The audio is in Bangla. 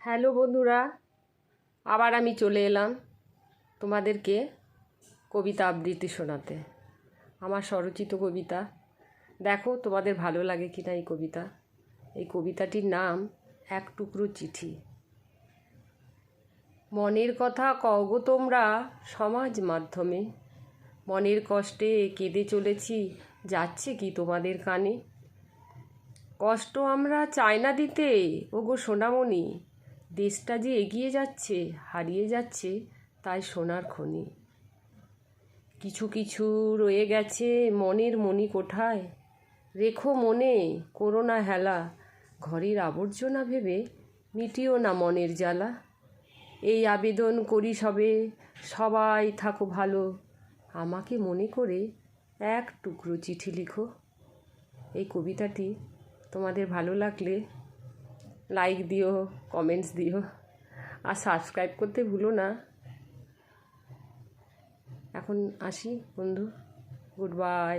হ্যালো বন্ধুরা, আবার আমি চলে এলাম তোমাদেরকে কবিতা আবৃত্তি শোনাতে। আমার স্বরচিত কবিতা। দেখো তোমাদের ভালো লাগে কি না এই কবিতা। এই কবিতাটির নাম এক টুকরো চিঠি। মনের কথা কও গো তোমরা সমাজ মাধ্যমে, মনের কষ্টে কেঁদে চলেছি, যাচ্ছে কি তোমাদের কানে? কষ্ট আমরা চাই না দিতে ওগো সোনামণি, দেশটা যে এগিয়ে যাচ্ছে, হারিয়ে যাচ্ছে তাই সোনার খনি। কিছু কিছু রয়ে গেছে মনের মণিকোঠায়, রেখো মনে করো না হেলা, ঘরের আবর্জনা ভেবে মিটিও না মনের জ্বালা। এই আবেদন করি সবে, সবাই থাকো ভালো, আমাকে মনে করে এক টুকরো চিঠি লিখো। এই কবিতাটি তোমাদের ভালো লাগলে লাইক দিও, কমেন্টস দিও, আর সাবস্ক্রাইব করতে ভুলো না। এখন আসি বন্ধু, গুড বাই।